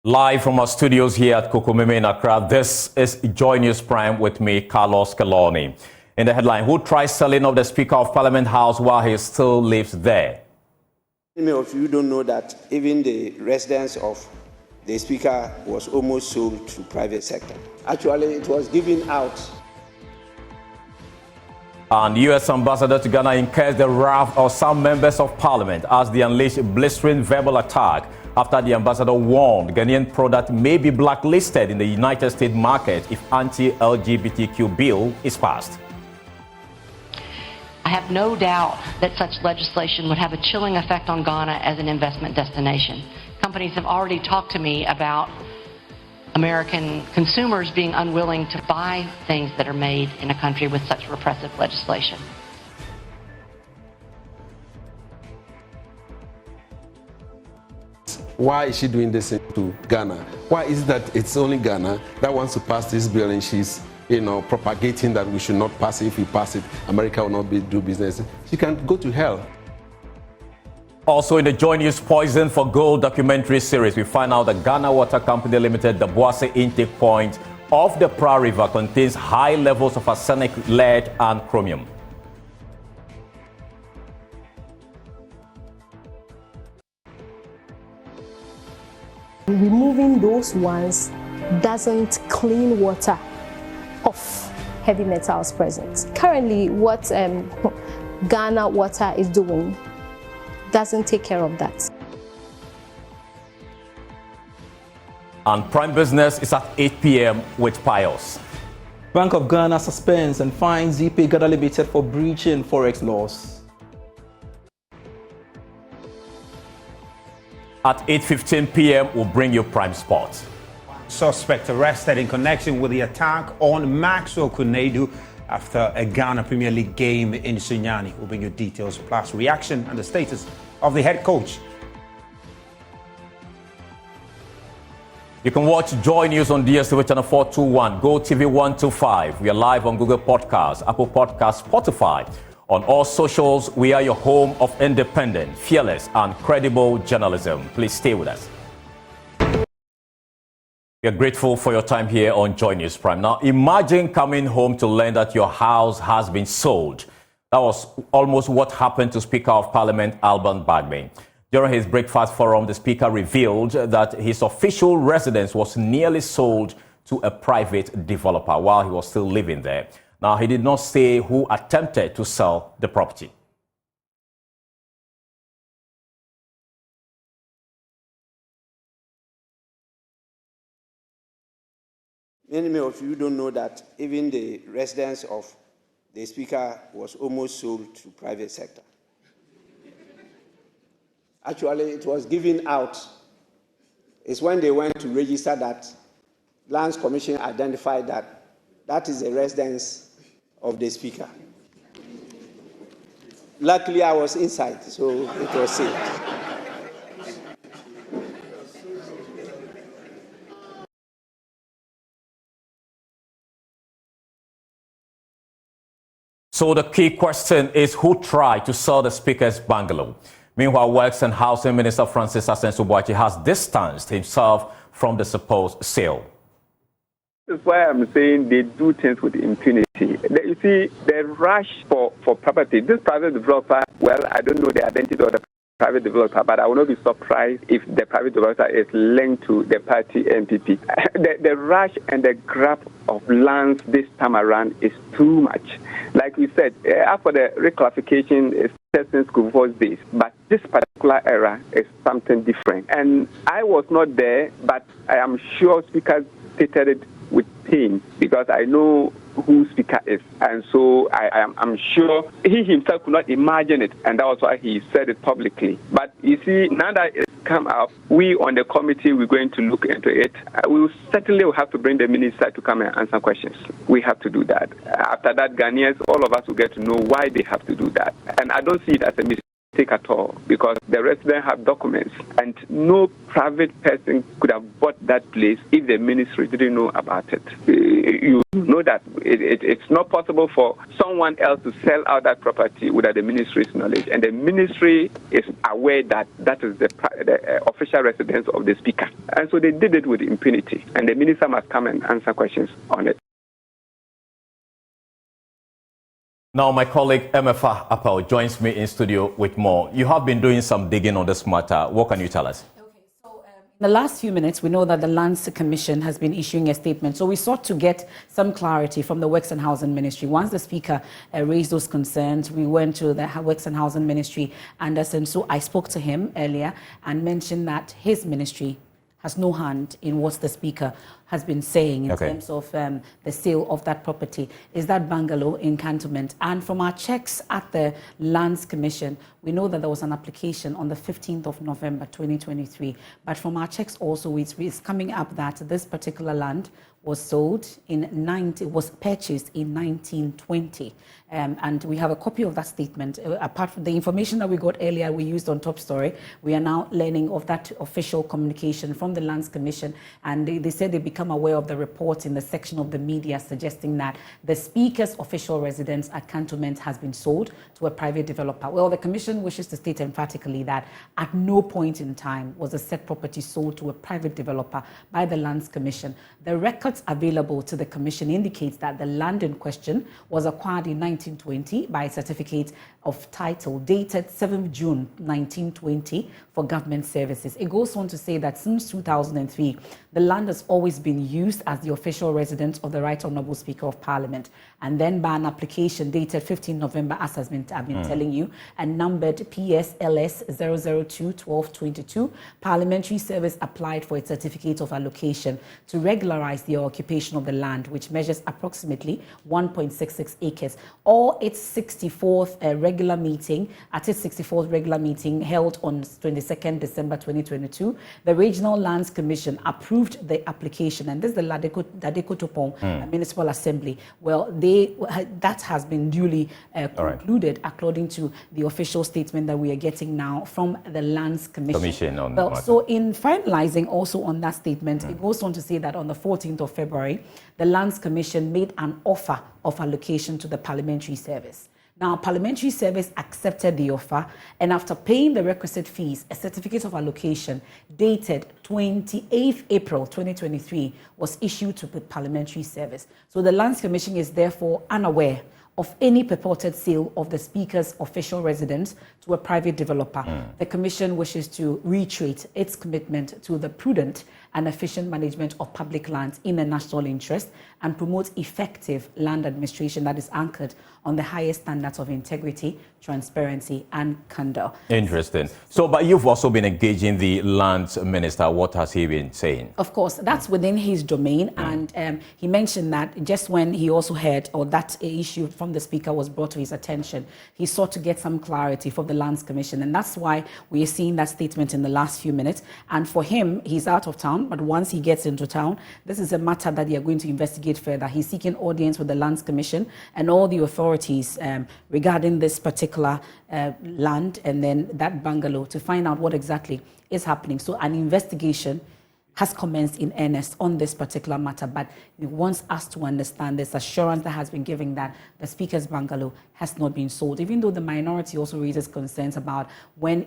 Live from our studios here at Kokomeme in Accra, this is Joy News Prime with me, Carlos Kaloni. In the headline, who tries selling of the Speaker of Parliament House while he still lives there? Many of you don't know that even the residence of the Speaker was almost sold to private sector. Actually, it was given out. And U.S. Ambassador to Ghana incurs the wrath of some members of Parliament as they unleash blistering verbal attack after the ambassador warned Ghanaian product may be blacklisted in the United States market if anti-LGBTQ bill is passed. I have no doubt that such legislation would have a chilling effect on Ghana as an investment destination. Companies have already talked to me about American consumers being unwilling to buy things that are made in a country with such repressive legislation. Why is she doing this to Ghana? Why is it that it's only Ghana that wants to pass this bill and she's propagating that we should not pass it? If we pass it, America will not do business. She can go to hell. Also in the Joy News Poison for Gold documentary series, we find out that Ghana Water Company Limited, the Boase intake point of the Pra River contains high levels of arsenic, lead and chromium. Removing those ones doesn't clean water of heavy metals present. Currently, what Ghana Water is doing doesn't take care of that. And Prime Business is at 8 p.m. with Pius. Bank of Ghana suspends and fines ZP Ghana Limited for breaching forex laws. At 8:15 p.m., we'll bring you Prime Sports. Suspect arrested in connection with the attack on Maxwell Kunedu after a Ghana Premier League game in Sunyani. We'll bring you details plus reaction and the status of the head coach. You can watch Joy News on DSTV channel 421, Go TV 125. We are live on Google Podcasts, Apple Podcasts, Spotify. On all socials, we are your home of independent, fearless, and credible journalism. Please stay with us. We are grateful for your time here on Joy News Prime. Now, imagine coming home to learn that your house has been sold. That was almost what happened to Speaker of Parliament Alban Bagbin. During his breakfast forum, the Speaker revealed that his official residence was nearly sold to a private developer while he was still living there. Now, he did not say who attempted to sell the property. Many of you don't know that even the residence of the Speaker was almost sold to private sector. Actually, it was given out. It's when they went to register that Lands Commission identified that that is the residence of the Speaker. Luckily, I was inside, so it was saved. So the key question is who tried to sell the Speaker's bungalow? Meanwhile, Works and Housing Minister Francis Asensubuachi has distanced himself from the supposed sale. That's why I'm saying they do things with impunity. You see, the rush for property, this private developer, well, I don't know the identity of the private developer, but I will not be surprised if the private developer is linked to the party NPP. The rush and the grab of lands this time around is too much. Like we said, after the reclassification is since Kufuor's days, but this particular era is something different. And I was not there, but I am sure speakers stated it with pain because I know who Speaker is. And so I'm sure he himself could not imagine it. And that was why he said it publicly. But you see, now that it's come up, we on the committee, we're going to look into it. We will certainly have to bring the minister to come and answer questions. We have to do that. After that, Ghanaians, all of us will get to know why they have to do that. And I don't see it as a mistake at all because the residents have documents and no private person could have bought that place if the ministry didn't know about it. You You know that it's not possible for someone else to sell out that property without the ministry's knowledge. And the ministry is aware that that is the official residence of the speaker. And so they did it with impunity. And the minister must come and answer questions on it. Now, my colleague MFA Appel joins me in studio with more. You have been doing some digging on this matter. What can you tell us? In the last few minutes, we know that the Lands Commission has been issuing a statement. So we sought to get some clarity from the Works and Housing Ministry. Once the Speaker raised those concerns, we went to the Works and Housing Ministry, Anderson. So I spoke to him earlier and mentioned that his ministry has no hand in what the Speaker has been saying in terms of the sale of that property. Is that bungalow in Cantonment? And from our checks at the Lands Commission, we know that there was an application on the 15th of November 2023. But from our checks also, it's coming up that this particular land was was purchased in 1920. And we have a copy of that statement. Apart from the information that we got earlier, we used on Top Story, we are now learning of that official communication from the Lands Commission. And they said they become aware of the report in the section of the media suggesting that the Speaker's official residence at Cantonment has been sold to a private developer. Well, the Commission wishes to state emphatically that at no point in time was a said property sold to a private developer by the Lands Commission. The records available to the Commission indicates that the land in question was acquired in 1920 by a certificate of title dated 7th June 1920 for government services. It goes on to say that since 2003, the land has always been used as the official residence of the Right Honourable Speaker of Parliament. And then by an application dated 15 November, as I've been telling you, and numbered PSLS 002-1222, Parliamentary Service applied for a certificate of allocation to regularize the occupation of the land, which measures approximately 1.66 acres. Or its 64th regular meeting, at its 64th regular meeting held on 22nd December 2022, the Regional Lands Commission approved the application, and this is the Ladeko Topon Municipal Assembly. Well, that has been duly concluded according to the official statement that we are getting now from the Lands Commission. So in finalizing also on that statement, it goes on to say that on the 14th of February, the Lands Commission made an offer of allocation to the Parliamentary Service. Now, Parliamentary Service accepted the offer, and after paying the requisite fees, a certificate of allocation dated 28th April 2023 was issued to the Parliamentary Service. So the Lands Commission is therefore unaware of any purported sale of the Speaker's official residence to a private developer. The Commission wishes to reiterate its commitment to the prudent and efficient management of public lands in the national interest and promote effective land administration that is anchored on the highest standards of integrity, transparency, and candor. Interesting. So, but you've also been engaging the Lands Minister. What has he been saying? Of course, that's within his domain. And he mentioned that just when he also heard, or that issue from the Speaker was brought to his attention, he sought to get some clarity from the Lands Commission. And that's why we are seeing that statement in the last few minutes. And for him, he's out of town. But once he gets into town, this is a matter that they are going to investigate further. He's seeking audience with the Lands Commission and all the authorities regarding this particular land and then that bungalow to find out what exactly is happening. So an investigation has commenced in earnest on this particular matter, but he wants us to understand this assurance that has been given that the Speaker's bungalow has not been sold, even though the minority also raises concerns about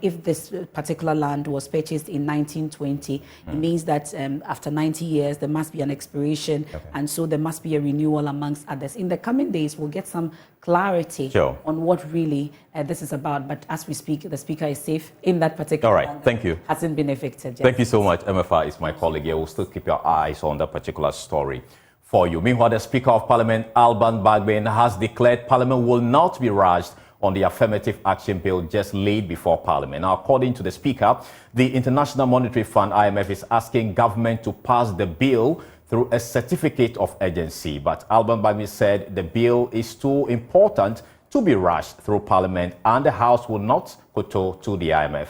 if this particular land was purchased in 1920, it means that after 90 years, there must be an expiration, and so there must be a renewal amongst others. In the coming days, we'll get some clarity on what really this is about, but as we speak, the Speaker is safe in that particular land. Thank you. Hasn't been evicted yet. Thank you so much. MFA is my colleague here. We'll still keep your eyes on that particular story for you. Meanwhile, the Speaker of Parliament, Alban Bagbin, has declared Parliament will not be rushed on the affirmative action bill just laid before Parliament. Now, according to the Speaker, the International Monetary Fund, IMF, is asking government to pass the bill through a certificate of urgency. But Alban Bagbin said the bill is too important to be rushed through Parliament and the House will not kowtow to the IMF.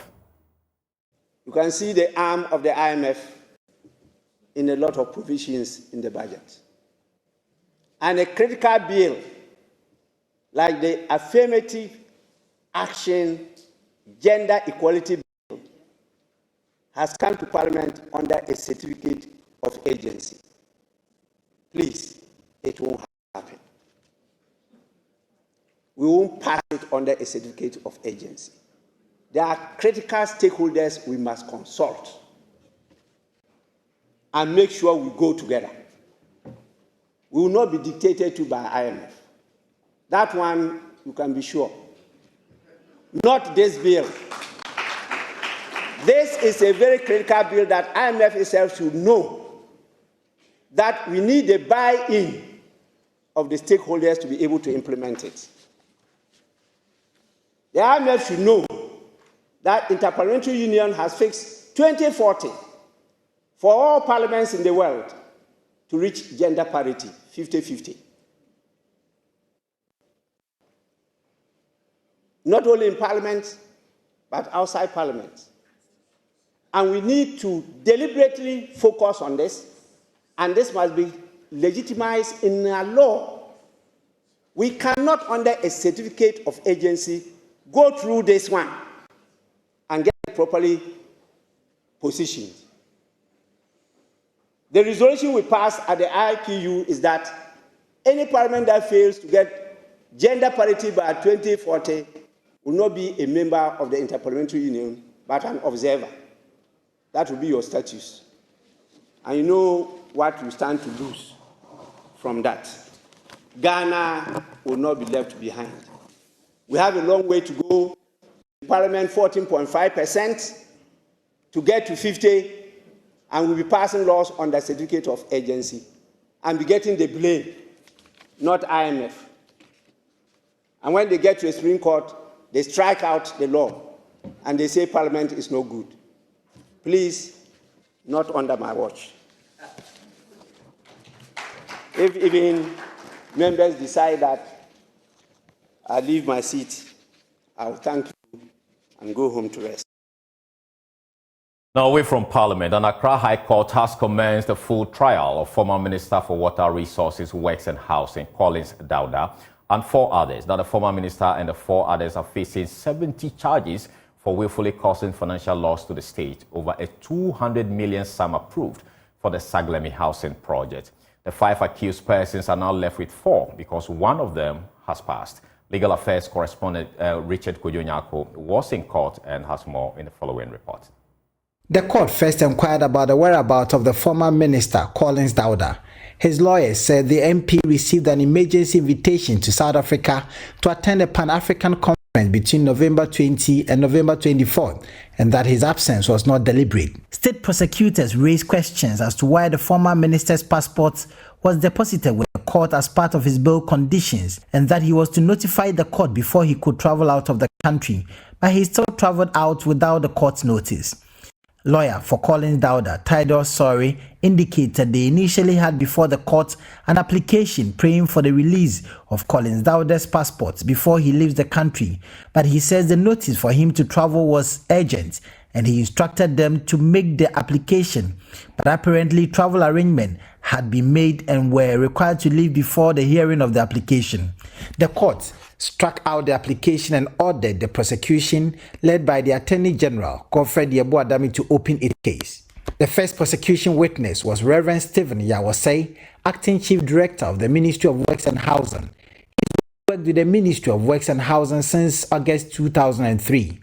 You can see the arm of the IMF in a lot of provisions in the budget. And a critical bill like the Affirmative Action Gender Equality Bill has come to Parliament under a certificate of urgency. Please, it won't happen. We won't pass it under a certificate of agency. There are critical stakeholders we must consult and make sure we go together. We will not be dictated to by IMF. That one, you can be sure. Not this bill. This is a very critical bill that IMF itself should know that we need the buy-in of the stakeholders to be able to implement it. The IMF should know that Interparliamentary Union has fixed 2040 for all parliaments in the world to reach gender parity, 50-50. Not only in parliament, but outside parliament. And we need to deliberately focus on this, and this must be legitimized in a law. We cannot, under a certificate of agency, go through this one and get it properly positioned. The resolution we passed at the IPU is that any parliament that fails to get gender parity by 2040 will not be a member of the Interparliamentary Union, but an observer. That will be your status. And you know what you stand to lose from that. Ghana will not be left behind. We have a long way to go. Parliament 14.5% to get to 50%, and we'll be passing laws on the certificate of agency and be getting the blame, not IMF. And when they get to the Supreme Court, they strike out the law and they say Parliament is no good. Please, not under my watch. If even members decide that I leave my seat, I'll thank you and go home to rest. Now, away from Parliament, an Accra High Court has commenced a full trial of former Minister for Water Resources, Works and Housing, Collins Dauda, and 4 others. Now, the former minister and the 4 others are facing 70 charges for willfully causing financial loss to the state over a 200 million sum approved for the Saglemi housing project. The 5 accused persons are now left with 4 because one of them has passed. Legal Affairs correspondent Richard Kujonyako was in court and has more in the following report. The court first inquired about the whereabouts of the former minister, Collins Dauda. His lawyers said the MP received an emergency invitation to South Africa to attend a Pan-African conference between November 20 and November 24, and that his absence was not deliberate. State prosecutors raised questions as to why the former minister's passport was deposited with the court as part of his bail conditions, and that he was to notify the court before he could travel out of the country, but he still traveled out without the court's notice. Lawyer for Collins Dauda, Tidor Sori, indicated they initially had before the court an application praying for the release of Collins Dauda's passport before he leaves the country, but he says the notice for him to travel was urgent and he instructed them to make the application, but apparently travel arrangements had been made and were required to leave before the hearing of the application. The court struck out the application and ordered the prosecution, led by the Attorney General, Godfred Yeboadami, to open its case. The first prosecution witness was Reverend Stephen Yawase, Acting Chief Director of the Ministry of Works and Housing. He worked with the Ministry of Works and Housing since August 2003.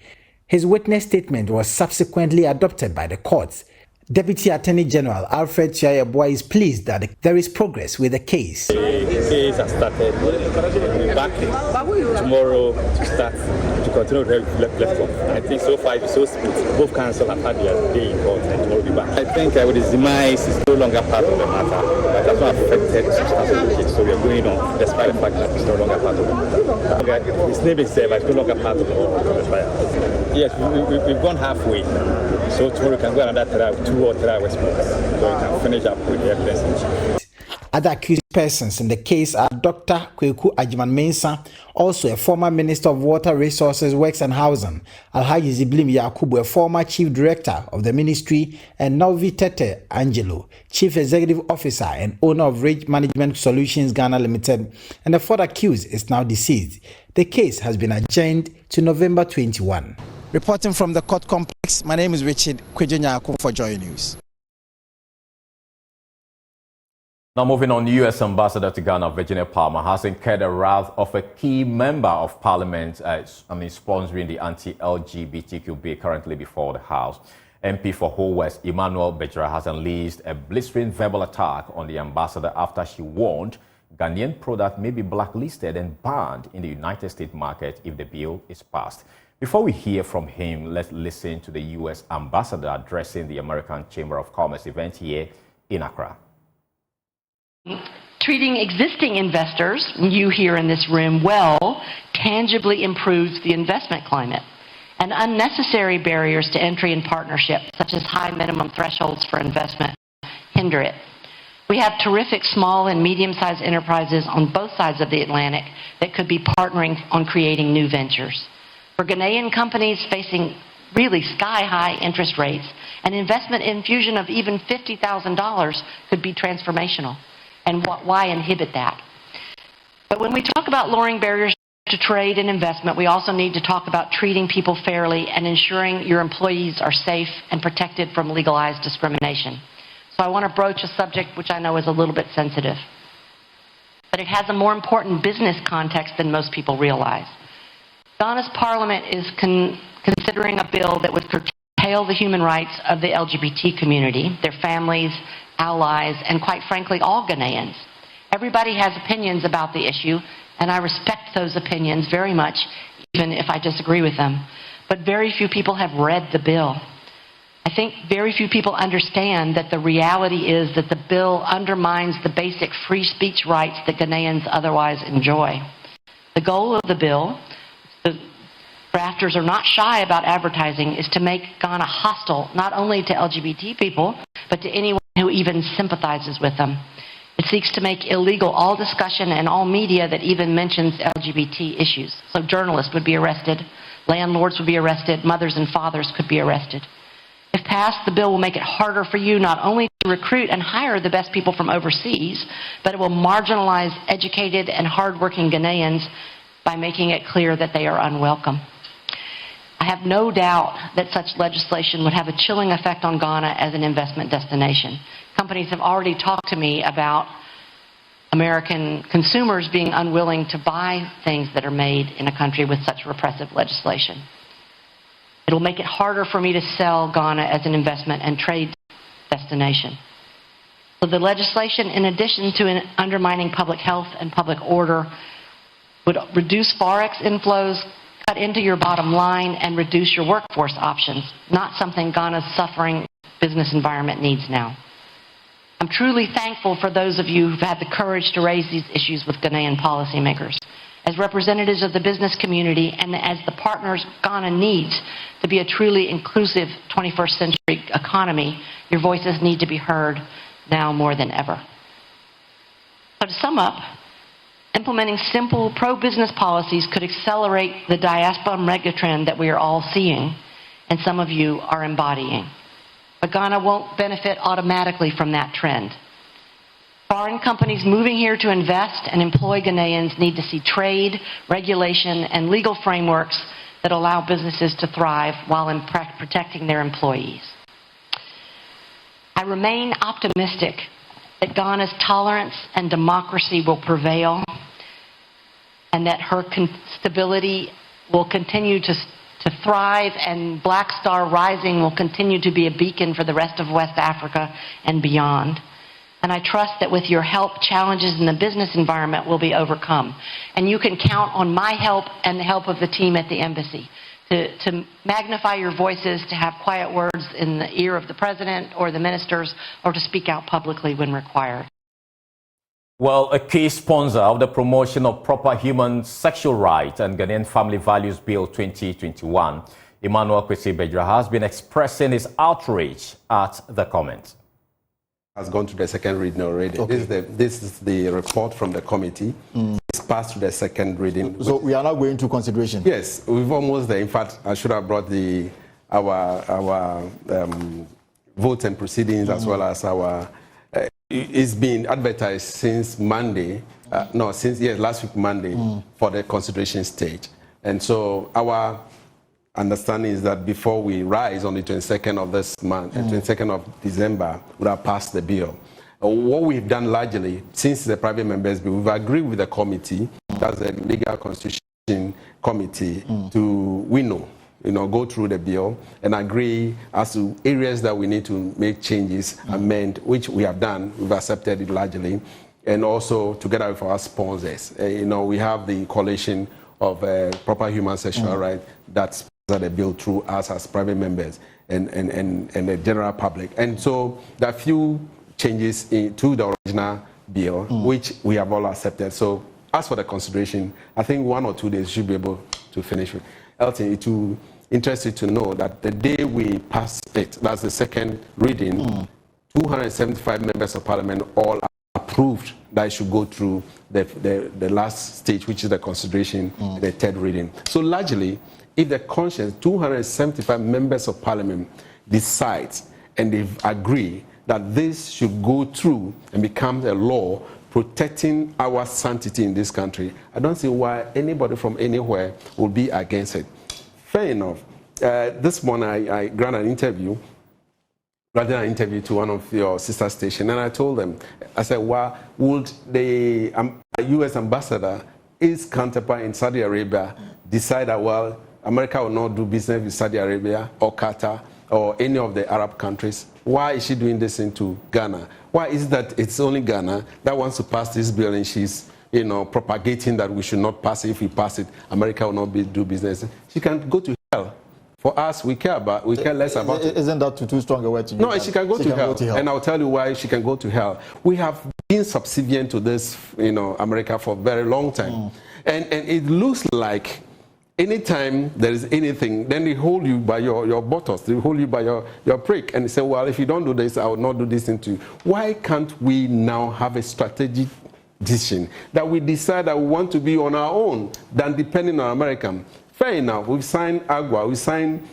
His witness statement was subsequently adopted by the courts. Deputy Attorney General Alfred Chiayeboa is pleased that there is progress with the case. The case has started. We'll be back tomorrow to start to continue left off. I think so far it's so split. Both councils have had their day in court and tomorrow will be back. I think with his demise is no longer part of the matter. But that's not affected the substance of the case. So we are going on despite the fact that it's no longer part of the matter. His name is there, but it's no longer part of the trial. Yes, we've gone halfway. So tomorrow we can go another trial, 2 or 3 hours more. So we can finish up with the evidence in chief. Other accused persons in the case are Dr. Kweku Ajiman-Mensah, also a former Minister of Water Resources, Works and Housing, Alhaji Ziblim Yakubu, a former Chief Director of the Ministry, and Novi Tete Angelo, Chief Executive Officer and owner of Rage Management Solutions Ghana Limited, and the fourth accused is now deceased. The case has been adjourned to November 21. Reporting from the court complex, my name is Richard Kujonyako for Joy News. Now moving on, U.S. Ambassador to Ghana, Virginia Palmer, has incurred the wrath of a key member of Parliament, sponsoring the anti-LGBTQ bill currently before the House. MP for Ho West, Emmanuel Bejra, has unleashed a blistering verbal attack on the ambassador after she warned Ghanaian product may be blacklisted and banned in the United States market if the bill is passed. Before we hear from him, let's listen to the U.S. ambassador addressing the American Chamber of Commerce event here in Accra. Treating existing investors, you here in this room, well, tangibly improves the investment climate. And unnecessary barriers to entry and partnership, such as high minimum thresholds for investment, hinder it. We have terrific small and medium-sized enterprises on both sides of the Atlantic that could be partnering on creating new ventures. For Ghanaian companies facing really sky-high interest rates, an investment infusion of even $50,000 could be transformational. And why inhibit that? But when we talk about lowering barriers to trade and investment, we also need to talk about treating people fairly and ensuring your employees are safe and protected from legalized discrimination. So I want to broach a subject which I know is a little bit sensitive, but it has a more important business context than most people realize. Ghana's parliament is considering a bill that would curtail the human rights of the LGBT community, their families, allies, and quite frankly, all Ghanaians. Everybody has opinions about the issue, and I respect those opinions very much, even if I disagree with them. But very few people have read the bill. I think very few people understand that the reality is that the bill undermines the basic free speech rights that Ghanaians otherwise enjoy. The goal of the bill, the drafters are not shy about advertising, is to make Ghana hostile not only to LGBT people, but to anyone who even sympathizes with them. It seeks to make illegal all discussion and all media that even mentions LGBT issues. So journalists would be arrested, landlords would be arrested, mothers and fathers could be arrested. If passed, the bill will make it harder for you not only to recruit and hire the best people from overseas, but it will marginalize educated and hardworking Ghanaians by making it clear that they are unwelcome. I have no doubt that such legislation would have a chilling effect on Ghana as an investment destination. Companies have already talked to me about American consumers being unwilling to buy things that are made in a country with such repressive legislation. It will make it harder for me to sell Ghana as an investment and trade destination. So the legislation, in addition to undermining public health and public order, would reduce Forex inflows, cut into your bottom line, and reduce your workforce options, not something Ghana's suffering business environment needs now. I'm truly thankful for those of you who've had the courage to raise these issues with Ghanaian policymakers. As representatives of the business community and as the partners Ghana needs to be a truly inclusive 21st century economy, your voices need to be heard now more than ever. So to sum up, implementing simple pro-business policies could accelerate the diaspora megatrend that we are all seeing, and some of you are embodying. But Ghana won't benefit automatically from that trend. Foreign companies moving here to invest and employ Ghanaians need to see trade, regulation, and legal frameworks that allow businesses to thrive while protecting their employees. I remain optimistic that Ghana's tolerance and democracy will prevail, and that her stability will continue to thrive, and Black Star Rising will continue to be a beacon for the rest of West Africa and beyond. And I trust that with your help, challenges in the business environment will be overcome. And you can count on my help and the help of the team at the embassy to magnify your voices, to have quiet words in the ear of the president or the ministers, or to speak out publicly when required. Well, a key sponsor of the promotion of proper human sexual rights and Ghanaian Family Values Bill 2021, Emmanuel Bejra, has been expressing his outrage at the comment. Has gone to the second reading already. Okay. This is the report from the committee. It's passed to the second reading. So we are now going to consideration. Yes, we've almost there. In fact, I should have brought our votes and proceedings as well as our. It's been advertised since Monday. Last week Monday for the consideration stage, and so our understanding is that before we rise on the 22nd of this month, 22nd of December, we have passed the bill. what we've done largely since the private members bill, we've agreed with the committee, that's the legal constitution committee, to go through the bill and agree as to areas that we need to make changes, amend, which we have done. We've accepted it largely, and also together with our sponsors. We have the coalition of proper human sexual rights that sponsor the bill through us as private members and the general public. And so there are few changes to the original bill, which we have all accepted. So as for the consideration, I think 1 or 2 days should be able to finish it. Elton, it will interest you to know that the day we pass it, that's the second reading, 275 members of parliament all approved that it should go through the last stage, which is the consideration, the third reading. So largely, if the conscience, 275 members of parliament decides and they agree that this should go through and become a law protecting our sanctity in this country, I don't see why anybody from anywhere will be against it. Fair enough. This morning I granted an interview, to one of your sister stations, and I told them, I said, why would the U.S. ambassador, his counterpart in Saudi Arabia, decide that, well, America will not do business with Saudi Arabia or Qatar or any of the Arab countries? Why is she doing this into Ghana? Why is it that it's only Ghana that wants to pass this bill and she's propagating that we should not pass it? If we pass it, America will not do business. She can go to hell. For us, we care less about it. Isn't that too strong a word to use? No, she can go to hell. And I'll tell you why she can go to hell. We have been subservient to this, America for a very long time. And it looks like anytime there is anything, then they hold you by your buttocks, they hold you by your prick, and they say, well, if you don't do this, I will not do this into you. Why can't we now have a strategic decision that we decide that we want to be on our own than depending on America? Fair enough, we've signed AGUA, we signed,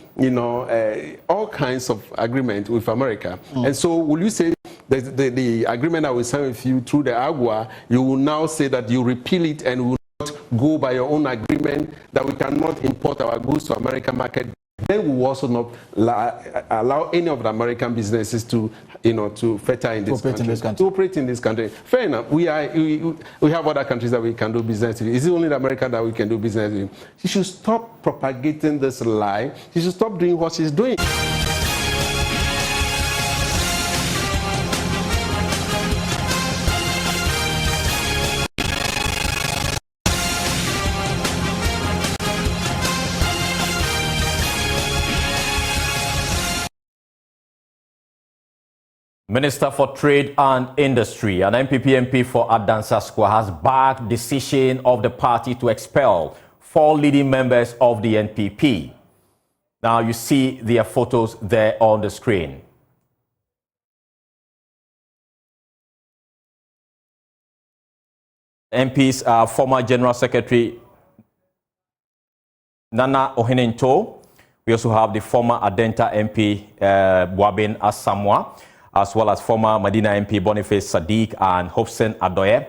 all kinds of agreement with America. And so will you say the agreement that we signed with you through the AGUA, you will now say that you repeal it and will not go by your own agreement, that we cannot import our goods to American market? Then we will also not allow any of the American businesses to fetter in this country. To operate in this country. Fair enough. We have other countries that we can do business with. Is it only America that we can do business with? She should stop propagating this lie. She should stop doing what she's doing. Minister for Trade and Industry and MPP MP for Adansaskwa has backed decision of the party to expel 4 leading members of the NPP. Now you see their photos there on the screen. MPs are former General Secretary Nana Ohenento. We also have the former Adenta MP Boabin Asamoah, as well as former Medina MP Boniface Sadiq and Hobson Adoye.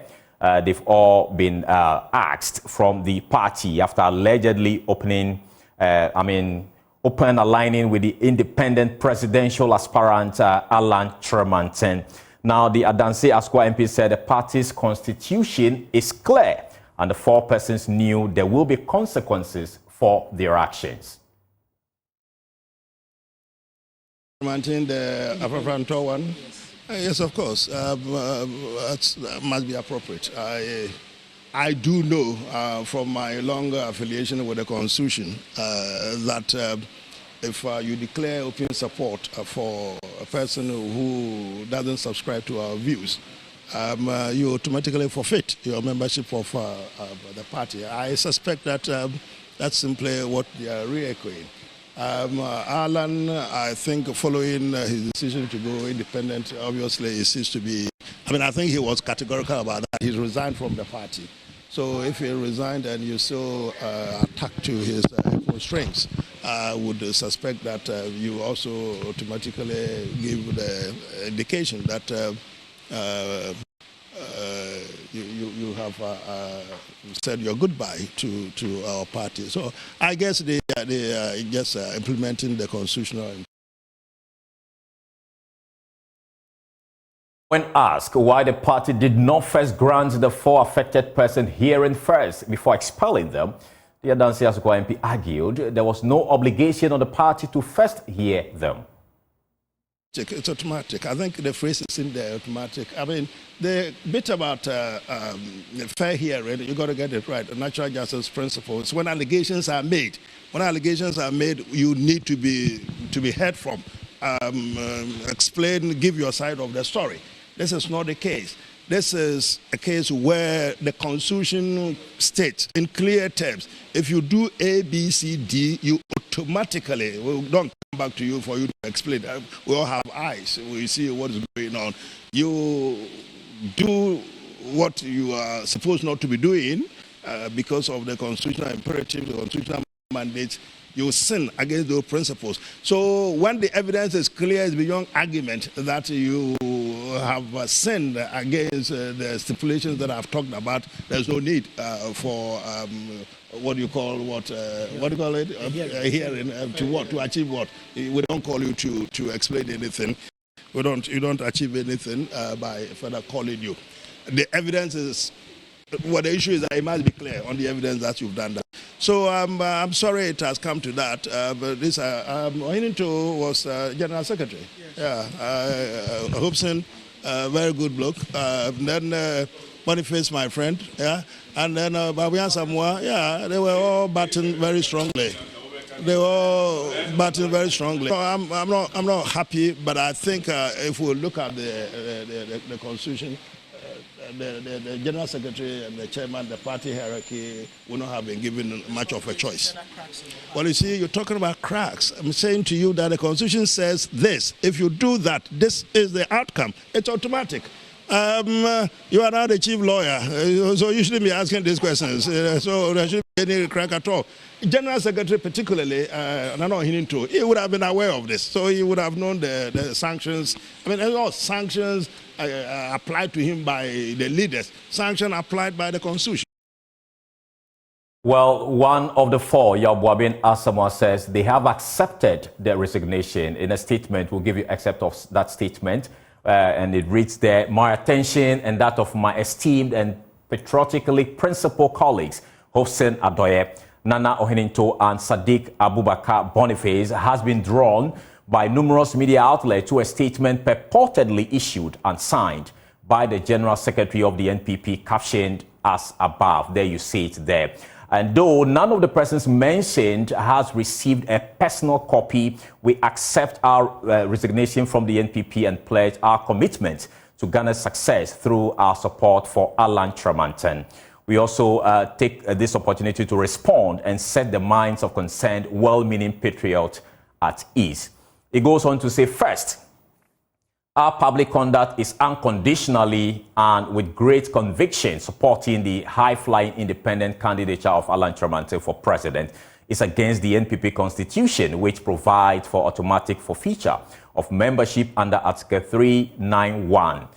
They've all been axed from the party after allegedly open aligning with the independent presidential aspirant Alan Tremanten. Now, the Adansaskwa MP said the party's constitution is clear and the 4 persons knew there will be consequences for their actions. Maintain the Affirmative one? Yes, of course. That must be appropriate. I do know from my longer affiliation with the Constitution that if you declare open support for a person who doesn't subscribe to our views, you automatically forfeit your membership of the party. I suspect that that's simply what they are re-echoing. Alan, I think following his decision to go independent, obviously it seems to be, I think he was categorical about that. He resigned from the party. So if he resigned and you still attack to his strengths, I would suspect that you also automatically give the indication that you have said your goodbye to our party. So I guess they are just implementing the constitutional When asked why the party did not first grant the 4 affected persons hearing first before expelling them, the Adansi Asukwa MP argued there was no obligation on the party to first hear them. It's automatic. I think the phrase is in there, automatic. I mean, the bit about fair hearing, you got to get it right. The natural justice principles. When allegations are made, you need to be heard from. Explain, give your side of the story. This is not the case. This is a case where the Constitution states in clear terms, if you do A, B, C, D, you automatically, we don't come back to you for you to explain. We all have eyes. We see what is going on. You do what you are supposed not to be doing because of the constitutional imperative, the constitutional mandate. You sin against those principles. So when the evidence is clear, it's beyond argument that you have sinned against the stipulations that I've talked about, there's no need for what do you call it? A hearing to achieve what? We don't call you to explain anything. You don't achieve anything by further calling you. The evidence is. Well, the issue is that it must be clear on the evidence that you've done that. So I'm sorry it has come to that. But this Ohinito was General Secretary. Yes. Yeah, Hobson, very good bloke. Then Boniface, my friend. Yeah, and then Babian Samoa. Yeah, they were all batting very strongly. So I'm not happy, but I think if we look at the Constitution. The General Secretary and the Chairman, the party hierarchy will not have been given much of a choice. Well, you see, you're talking about cracks. I'm saying to you that the Constitution says this. If you do that, this is the outcome. It's automatic. You are now the chief lawyer, so you shouldn't be asking these questions. So there shouldn't be any crack at all. General Secretary particularly, he would have been aware of this. So he would have known the sanctions. I mean, there's all sanctions applied to him by the leaders, sanctions applied by the Constitution. Well, one of the 4, Yabuabin Asamoah, says they have accepted their resignation. In a statement, we'll give you excerpt of that statement. And it reads there, my attention and that of my esteemed and patriotically principled colleagues, Hobson Adoye, Nana Ohinto, and Sadiq Abubakar Boniface, has been drawn by numerous media outlets to a statement purportedly issued and signed by the General Secretary of the NPP, captioned as above. There you see it there. And though none of the persons mentioned has received a personal copy, we accept our resignation from the NPP and pledge our commitment to Ghana's success through our support for Alan Tremanten. We also take this opportunity to respond and set the minds of concerned, well-meaning patriots at ease. It goes on to say, first, our public conduct is unconditionally and with great conviction supporting the high-flying independent candidature of Alan Tremanten for president. It's against the NPP constitution, which provides for automatic forfeiture of membership under Article 391.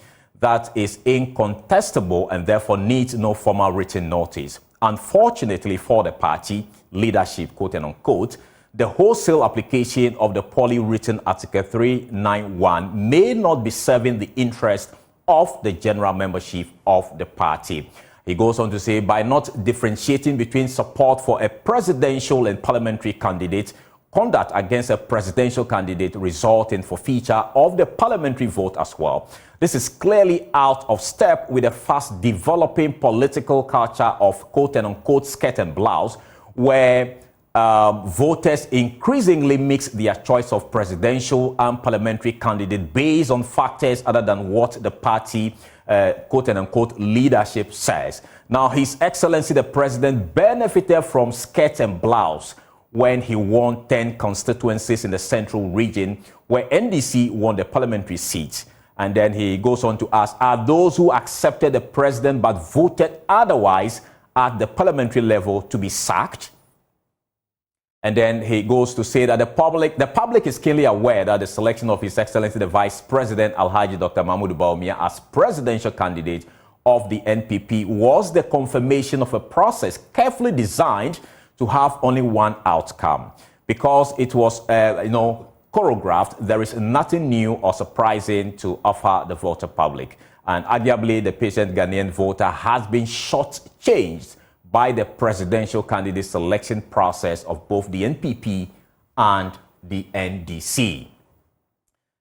That is incontestable and therefore needs no formal written notice. Unfortunately for the party leadership, quote and unquote, the wholesale application of the poorly written Article 391 may not be serving the interest of the general membership of the party. He goes on to say, by not differentiating between support for a presidential and parliamentary candidate, conduct against a presidential candidate result in forfeiture of the parliamentary vote as well. This is clearly out of step with the fast developing political culture of quote and unquote skirt and blouse, where voters increasingly mix their choice of presidential and parliamentary candidate based on factors other than what the party, quote and unquote, leadership says. Now, His Excellency the President benefited from skirt and blouse when he won 10 constituencies in the central region, where NDC won the parliamentary seats. And then he goes on to ask, are those who accepted the president but voted otherwise at the parliamentary level to be sacked? And then he goes to say that the public is keenly aware that the selection of His Excellency the Vice President Alhaji Dr. Mahmoud Bawumia as presidential candidate of the NPP was the confirmation of a process carefully designed to have only one outcome, because it was, choreographed, there is nothing new or surprising to offer the voter public. And arguably, the patient Ghanaian voter has been shortchanged by the presidential candidate selection process of both the NPP and the NDC.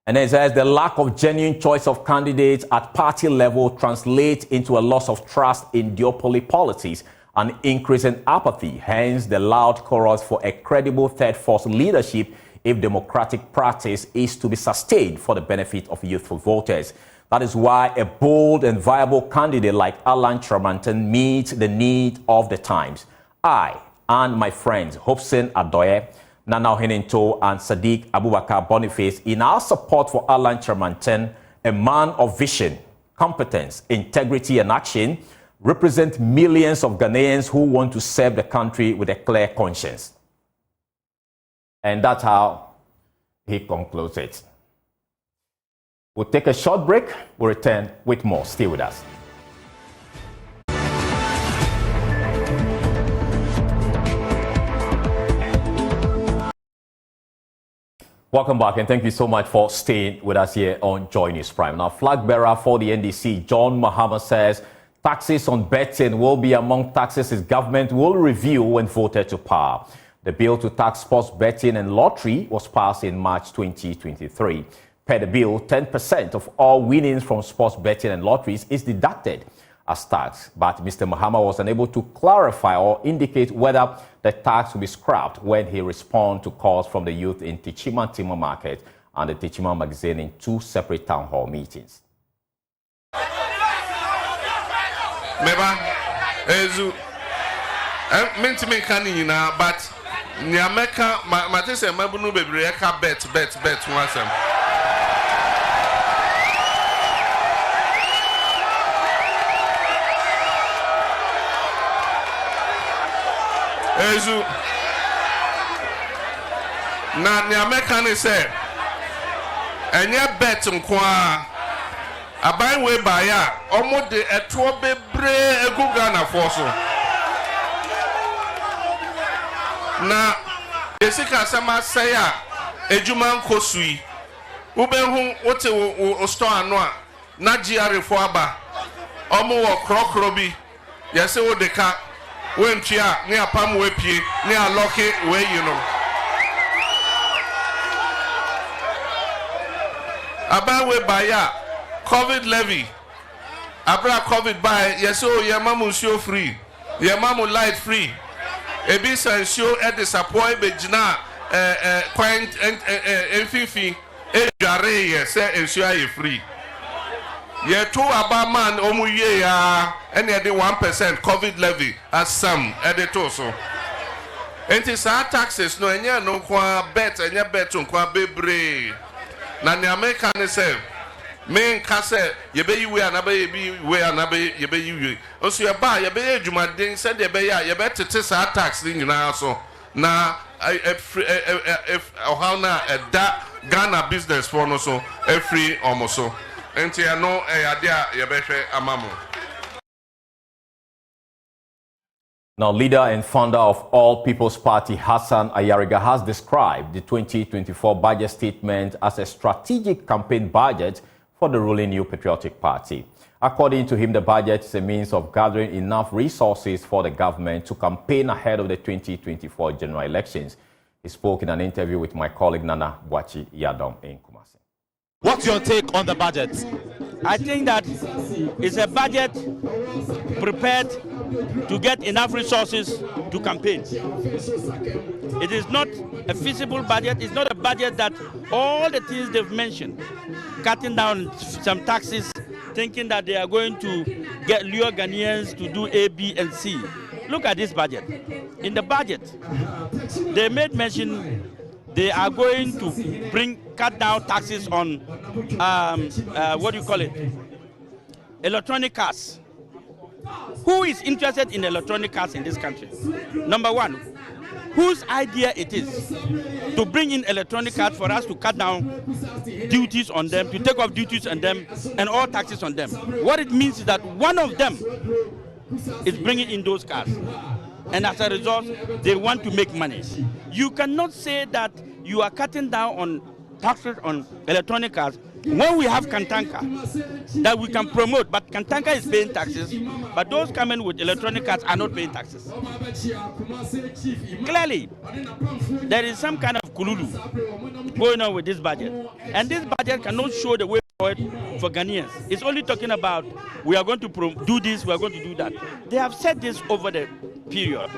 And it says the lack of genuine choice of candidates at party level translates into a loss of trust in duopoly politics and increase in apathy, hence the loud chorus for a credible third force leadership if democratic practice is to be sustained for the benefit of youthful voters. That is why a bold and viable candidate like Alan Tremantin meets the need of the times. I and my friends Hobson Adoye, Nana Oheninto and Sadiq Abubakar Boniface, in our support for Alan Tremantin, a man of vision, competence, integrity and action, represent millions of Ghanaians who want to serve the country with a clear conscience. And that's how he concludes it. We'll take a short break. We'll return with more. Stay with us. Welcome back, and thank you so much for staying with us here on Joy News Prime. Now, flag bearer for the NDC, John Mahama, says taxes on betting will be among taxes his government will review when voted to power. The bill to tax sports betting and lottery was passed in March 2023. Per the bill, 10% of all winnings from sports betting and lotteries is deducted as tax. But Mr. Mahama was unable to clarify or indicate whether the tax will be scrapped when he responded to calls from the youth in Tichima Timber Market and the Tichima Magazine in two separate town hall meetings. Meba, Ezu, meant me canning now, but Nyameka, Matisse, Mabunu, Bebreka, bet, once. Ezu na Nyameka ni say enye bet nkwa aban we baya omo de eto bebre egu Ghana for so na esika sama say a ejuma nkosui ubehu wote wo store ano a na GR fo aba omo wo krokro bi yese wo de ka when chia near Pam Wepie, near Locky, where you know. About we buy ya COVID levy. Abra COVID buy, yes, oh, your mamu show free, your mamu light free. A bit and show at the support, but jina, quaint and fifi, a jare, yes, and show you free. Ye two about man omu ye ya any the 1% COVID levy as some editor so. And it's our taxes no enya no kwa bet enya bet kwa bebre. Na the American say me kase ye be you na be we na be ye be you. Also ye ba ye be adwumaden said ye be ya ye be tete sa tax ni nyina so. Na if how na da Ghana business for no so free almost so. Now, leader and founder of All People's Party, Hassan Ayariga, has described the 2024 budget statement as a strategic campaign budget for the ruling New Patriotic Party. According to him, the budget is a means of gathering enough resources for the government to campaign ahead of the 2024 general elections. He spoke in an interview with my colleague Nana Bwachi Yadom in Kumasi. What's your take on the budget? I think that it's a budget prepared to get enough resources to campaign. It is not a feasible budget. It's not a budget that all the things they've mentioned, cutting down some taxes, thinking that they are going to lure Ghanaians to do A, B, and C. Look at this budget. In the budget, they made mention they are going to cut down taxes on electronic cars. Who is interested in electronic cars in this country? Number one, whose idea it is to bring in electronic cars for us to cut down duties on them, to take off duties on them, and all taxes on them. What it means is that one of them is bringing in those cars. And as a result, they want to make money. You cannot say that you are cutting down on taxes on electronic cards, when we have Kantanka that we can promote, but Kantanka is paying taxes, but those coming with electronic cards are not paying taxes. Clearly, there is some kind of kululu going on with this budget. And this budget cannot show the way forward for Ghanaians. It's only talking about we are going to do this, we are going to do that. They have said this over the period,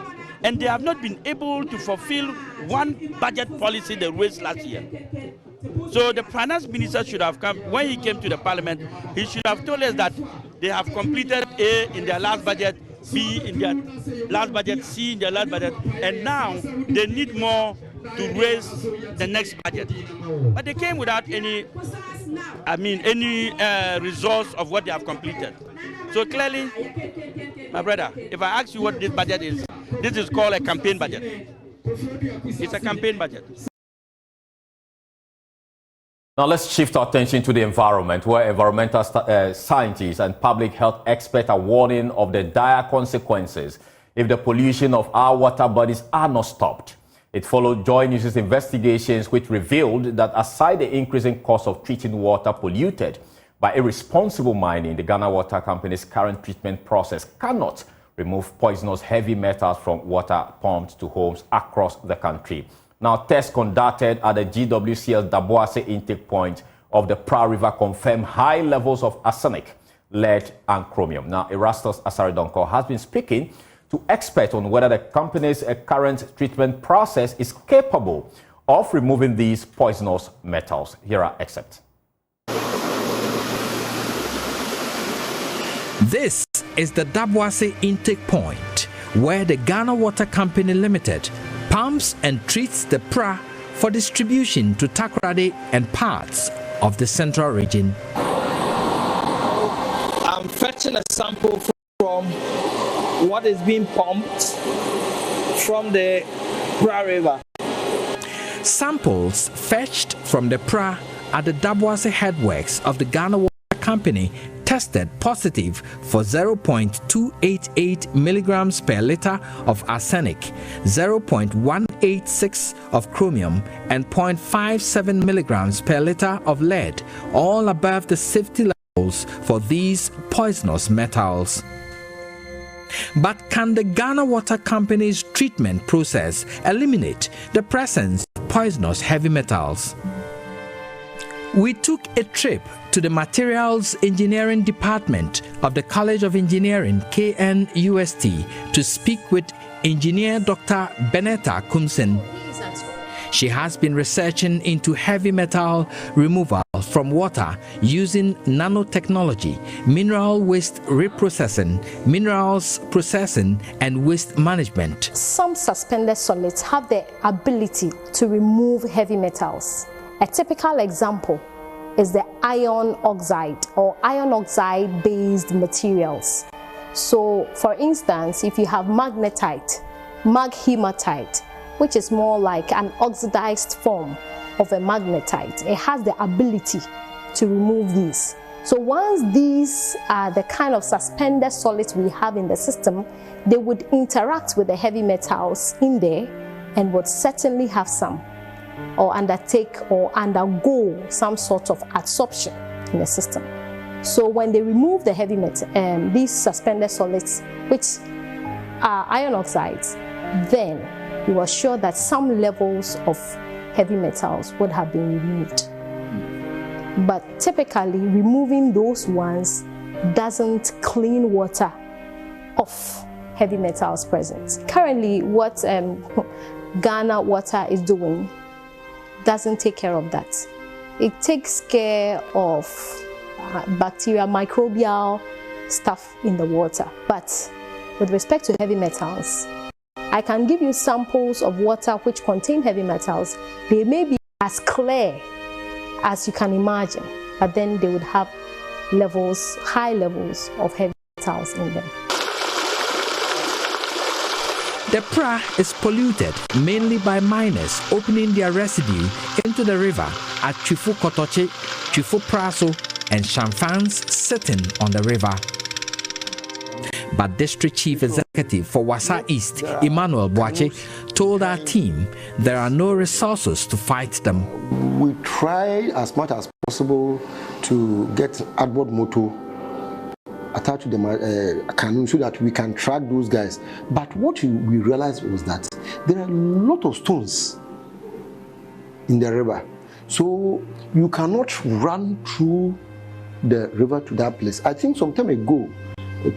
and they have not been able to fulfill one budget policy they raised last year. So the finance minister should have come, when he came to the parliament, he should have told us that they have completed A in their last budget, B in their last budget, C in their last budget, and now they need more to raise the next budget. But they came without any results of what they have completed. So clearly, my brother, if I ask you what this budget is, this is called a campaign budget. It's a campaign budget. Now let's shift our attention to the environment, where environmental scientists and public health experts are warning of the dire consequences if the pollution of our water bodies are not stopped. It followed Joy News' investigations, which revealed that aside the increasing cost of treating water polluted by irresponsible mining, the Ghana Water Company's current treatment process cannot remove poisonous heavy metals from water pumped to homes across the country. Now, tests conducted at the GWCL Daboase intake point of the Pra River confirm high levels of arsenic, lead, and chromium. Now, Erastus Asaridonko has been speaking to experts on whether the company's current treatment process is capable of removing these poisonous metals. Here are excerpts. This is the Daboase intake point, where the Ghana Water Company Limited pumps and treats the Pra for distribution to Takoradi and parts of the central region. I'm fetching a sample from what is being pumped from the Pra River. Samples fetched from the Pra at the Daboase headworks of the Ghana Water Company tested positive for 0.288 milligrams per liter of arsenic, 0.186 of chromium, and 0.57 milligrams per liter of lead, all above the safety levels for these poisonous metals. But can the Ghana Water Company's treatment process eliminate the presence of poisonous heavy metals? We took a trip to the Materials Engineering Department of the College of Engineering, KNUST, to speak with Engineer Dr. Benetta Kumsen. She has been researching into heavy metal removal from water using nanotechnology, mineral waste reprocessing, minerals processing, and waste management. Some suspended solids have the ability to remove heavy metals. A typical example is the iron oxide or iron oxide based materials. So for instance, if you have magnetite, maghematite, which is more like an oxidized form of a magnetite, it has the ability to remove these. So once these are the kind of suspended solids we have in the system, they would interact with the heavy metals in there and would certainly have some, or undertake or undergo some sort of adsorption in the system. So when they remove the heavy metal, these suspended solids, which are iron oxides, then you are sure that some levels of heavy metals would have been removed. But typically, removing those ones doesn't clean water of heavy metals present. Currently, what Ghana Water is doing doesn't take care of that. It takes care of bacteria, microbial stuff in the water. But with respect to heavy metals, I can give you samples of water which contain heavy metals. They may be as clear as you can imagine, but then they would have levels, high levels of heavy metals in them. The Pra is polluted mainly by miners opening their residue into the river at Chifu Kotoche, Chifu Praso, and Shamfans sitting on the river. But District Chief Executive Executive for Wasa East, Emmanuel Boache, told our team there are no resources to fight them. We try as much as possible to get outboard motor attached to the canoe so that we can track those guys. But what we realized was that there are a lot of stones in the river. So you cannot run through the river to that place. I think some time ago,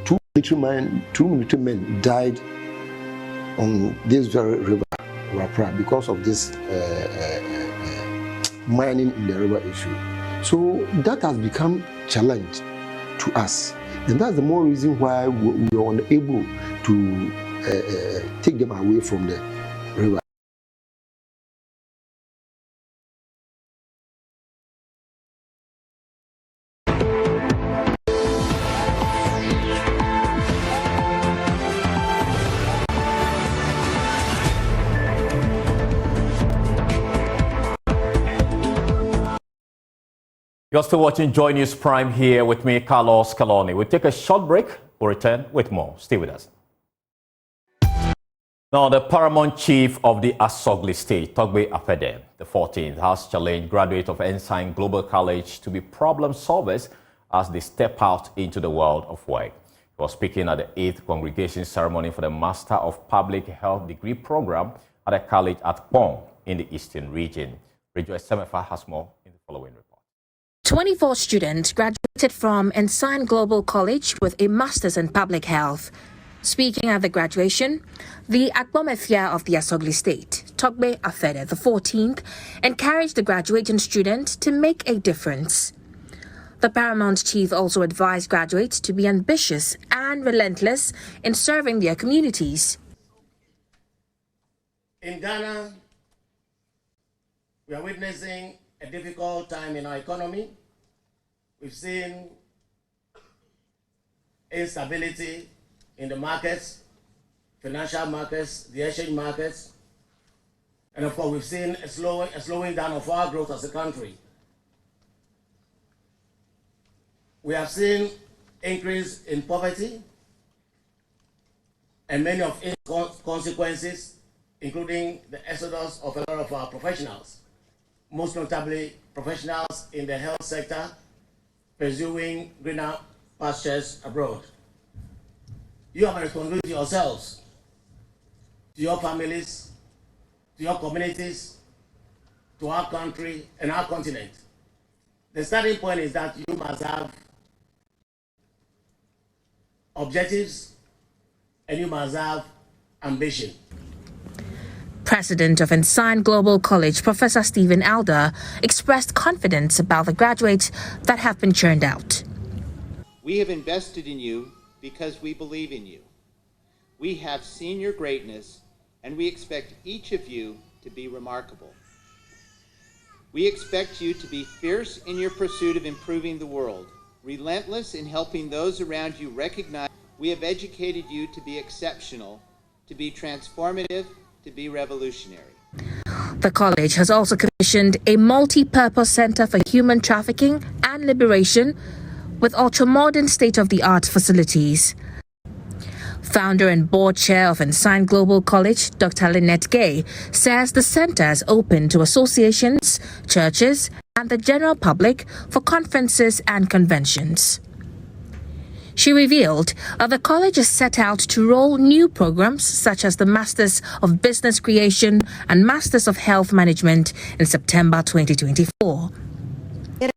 two military men died on this very river, Rapra, because of this mining in the river issue. So that has become a challenge to us. And that's the more reason why we are unable to take them away from the river. You're still watching Joy News Prime here with me, Carlos Caloni. We'll take a short break. We'll return with more. Stay with us. Now, the paramount chief of the Asogli State, Togbe Afede, the 14th, has challenged graduates of Ensign Global College to be problem solvers as they step out into the world of work. He was speaking at the 8th congregation ceremony for the Master of Public Health degree program at the college at Pong in the Eastern region. Rejoice Semefa has more in the following report. 24 students graduated from Ensign Global College with a Master's in Public Health. Speaking at the graduation, the Agbomefia of the Asogli State, Togbe Afede, the 14th, encouraged the graduating student to make a difference. The paramount chief also advised graduates to be ambitious and relentless in serving their communities. In Ghana, we are witnessing a difficult time in our economy. We've seen instability in the markets, financial markets, the exchange markets, and of course we've seen a slowing down of our growth as a country. We have seen increase in poverty and many of its consequences, including the exodus of a lot of our professionals, most notably professionals in the health sector pursuing greener pastures abroad. You have a responsibility to yourselves, to your families, to your communities, to our country and our continent. The starting point is that you must have objectives and you must have ambition. President of Ensign Global College, Professor Stephen Alder, expressed confidence about the graduates that have been churned out. We have invested in you because we believe in you. We have seen your greatness, and we expect each of you to be remarkable. We expect you to be fierce in your pursuit of improving the world, relentless in helping those around you recognize we have educated you to be exceptional, to be transformative, to be revolutionary. The college has also commissioned a multi-purpose center for human trafficking and liberation with ultra-modern state-of-the-art facilities. Founder and board chair of Ensign Global College, Dr. Lynette Gay, says the center is open to associations, churches, and the general public for conferences and conventions. She revealed that the college is set out to roll new programs such as the Masters of Business Creation and Masters of Health Management in September 2024.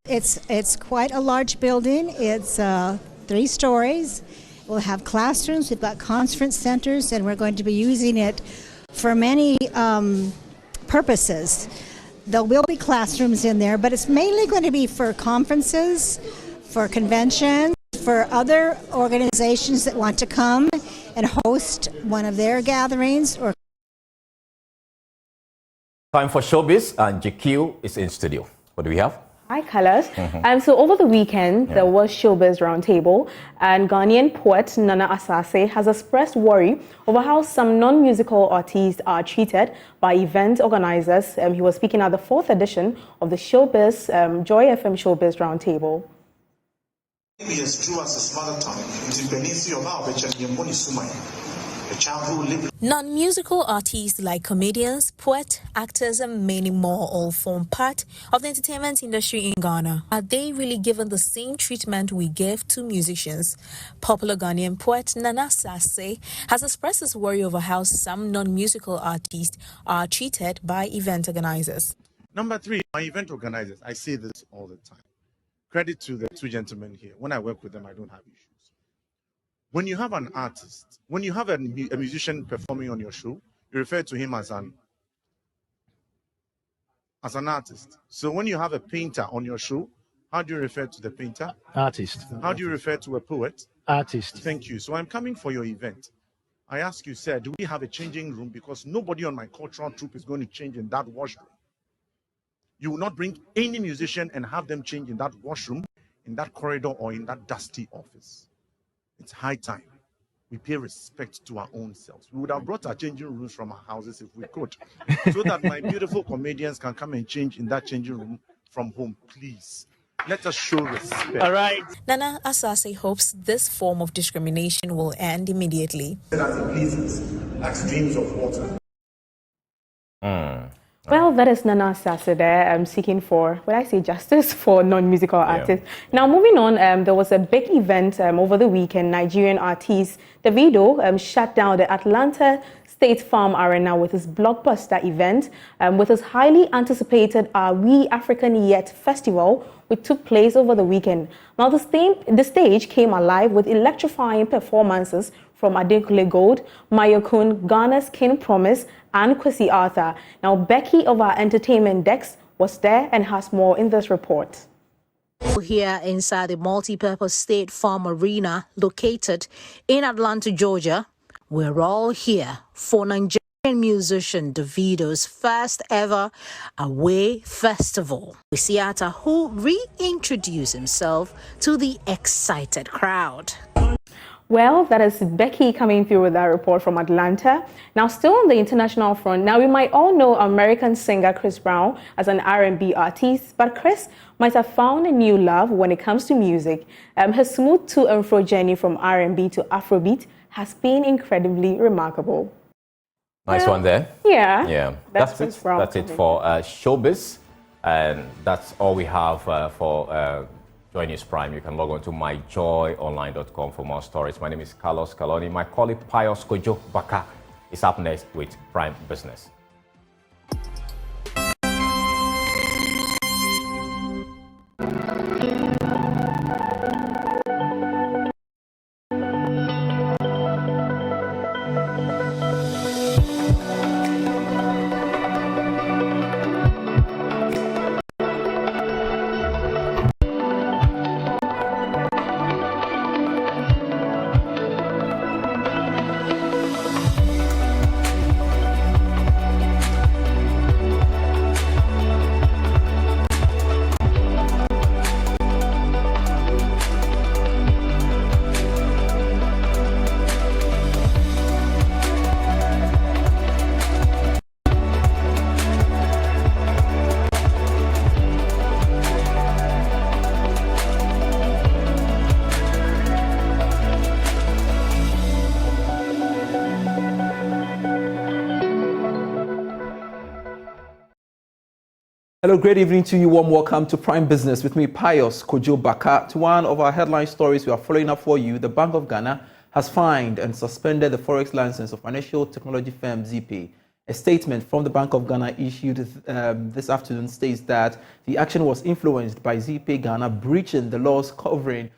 It's quite a large building. It's 3 stories. We'll have classrooms, we've got conference centers, and we're going to be using it for many purposes. There will be classrooms in there, but it's mainly going to be for conferences, for conventions, for other organizations that want to come and host one of their gatherings. Or Time for showbiz, and GQ is in studio. What do we have? Hi, Colors. So over the weekend, there was Showbiz Roundtable, and Ghanaian poet Nana Asase has expressed worry over how some non-musical artists are treated by event organizers. He was speaking at the 4th edition of the Showbiz, Joy FM Showbiz Roundtable. The child who lived. Non-musical artists like comedians, poets, actors, and many more all form part of the entertainment industry in Ghana. Are they really given the same treatment we give to musicians? Popular Ghanaian poet Nana Sase has expressed his worry over how some non-musical artists are treated by event organizers. Number three, my event organizers, I say this all the time. Credit to the two gentlemen here. When I work with them, I don't have issues. When you have an artist, when you have a musician performing on your show, you refer to him as an artist. So when you have a painter on your show, how do you refer to the painter? Artist. How do you refer to a poet? Artist. Thank you. So I'm coming for your event. I ask you, sir, do we have a changing room? Because nobody on my cultural troupe is going to change in that washroom. You will not bring any musician and have them change in that washroom, in that corridor, or in that dusty office. It's high time we pay respect to our own selves. We would have brought our changing rooms from our houses if we could, so that my beautiful comedians can come and change in that changing room from home. Please, let us show respect. All right. Nana Asase hopes this form of discrimination will end immediately. As it pleases, like streams of water. Well, that is Nana Sase there seeking for, what I say, justice for non-musical artists. Now, moving on, there was a big event over the weekend. Nigerian artist Davido shut down the Atlanta State Farm Arena with his blockbuster event, with his highly anticipated Are We African Yet festival, which took place over the weekend. Now, the stage came alive with electrifying performances from Adekunle Gold, Mayokun, Ghana's King Promise, and Kwesi Arthur. Now, Becky of our entertainment desk was there and has more in this report. Here inside the multi-purpose State Farm Arena located in Atlanta, Georgia, we're all here for Nigerian musician Davido's first ever Away Festival. Kwesi Arthur, who reintroduced himself to the excited crowd. Well, that is Becky coming through with that report from Atlanta. Now, still on the international front, now we might all know American singer Chris Brown as an R&B artist, but Chris might have found a new love when it comes to music. His smooth to and fro journey from R&B to Afrobeat has been incredibly remarkable. Nice one there. Yeah. Yeah. That's it. That's it for Showbiz, and that's all we have for Joy News Prime. You can log on to myjoyonline.com for more stories. My name is Carlos Caloni. My colleague Pius Kojo Baka is up next with Prime Business. Hello, great evening to you. Warm welcome to Prime Business with me, Pius Kojo Baka. To one of our headline stories we are following up for you, the Bank of Ghana has fined and suspended the forex license of financial technology firm ZP. A statement from the Bank of Ghana issued this afternoon states that the action was influenced by ZP Ghana breaching the laws covering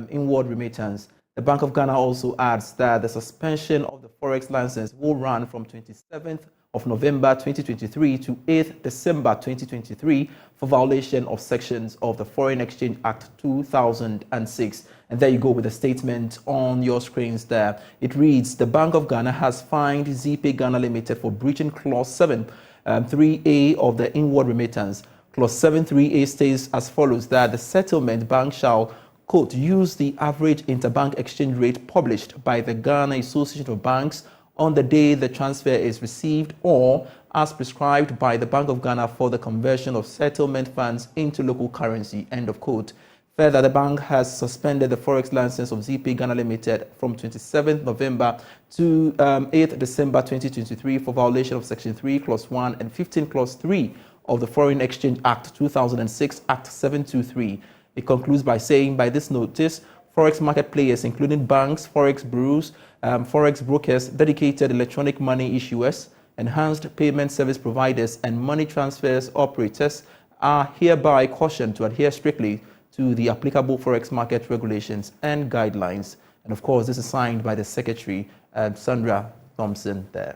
inward remittance. The Bank of Ghana also adds that the suspension of the forex license will run from 27th of November 2023 to 8th December 2023 for violation of sections of the Foreign Exchange Act 2006. And there you go with the statement on your screens there. It reads, the Bank of Ghana has fined ZP Ghana Limited for breaching Clause 7.3a of the inward remittance. Clause 7.3a states as follows that the settlement bank shall, quote, use the average interbank exchange rate published by the Ghana Association of Banks on the day the transfer is received or as prescribed by the Bank of Ghana for the conversion of settlement funds into local currency, end of quote. Further, the bank has suspended the forex license of ZP Ghana Limited from 27th November to 8th December 2023 for violation of Section 3, Clause 1 and 15, Clause 3 of the Foreign Exchange Act 2006, Act 723. It concludes by saying, by this notice, forex market players, including banks, forex bureaus, forex brokers, dedicated electronic money issuers, enhanced payment service providers, and money transfers operators are hereby cautioned to adhere strictly to the applicable forex market regulations and guidelines. And of course, this is signed by the Secretary, Sandra Thompson there.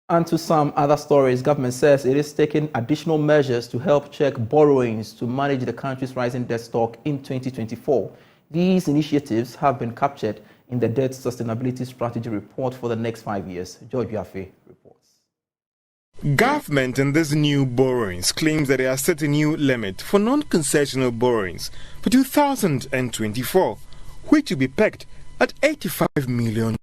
And to some other stories, government says it is taking additional measures to help check borrowings to manage the country's rising debt stock in 2024. These initiatives have been captured in the Debt Sustainability Strategy report for the next 5 years. George Yafe reports. Government in this new borrowings claims that they are set a new limit for non-concessional borrowings for 2024, which will be pegged at $85 million.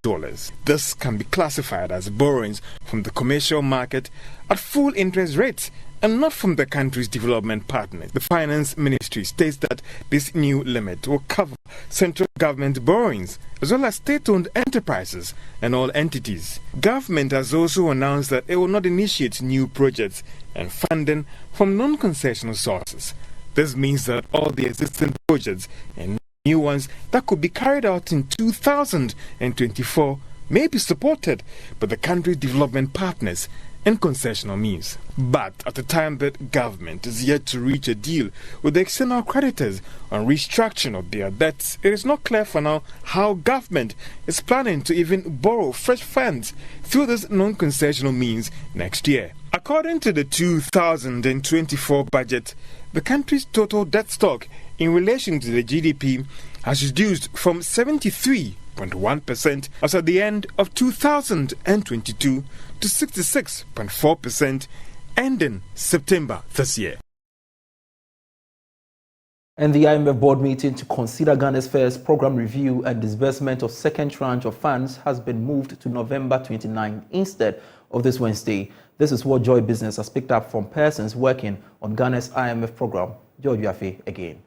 This can be classified as borrowings from the commercial market at full interest rates and not from the country's development partners. The Finance Ministry states that this new limit will cover central government borrowings as well as state-owned enterprises and all entities. Government has also announced that it will not initiate new projects and funding from non-concessional sources. This means that all the existing projects and new ones that could be carried out in 2024 may be supported by the country's development partners and concessional means. But at the time that government is yet to reach a deal with the external creditors on restructuring of their debts, it is not clear for now how government is planning to even borrow fresh funds through this non-concessional means next year. According to the 2024 budget, the country's total debt stock in relation to the GDP has reduced from 73.1% as at the end of 2022 to 66.4% ending September this year. And the IMF board meeting to consider Ghana's first program review and disbursement of second tranche of funds has been moved to November 29 instead of this Wednesday. This is what Joy Business has picked up from persons working on Ghana's IMF program. George Yafe again.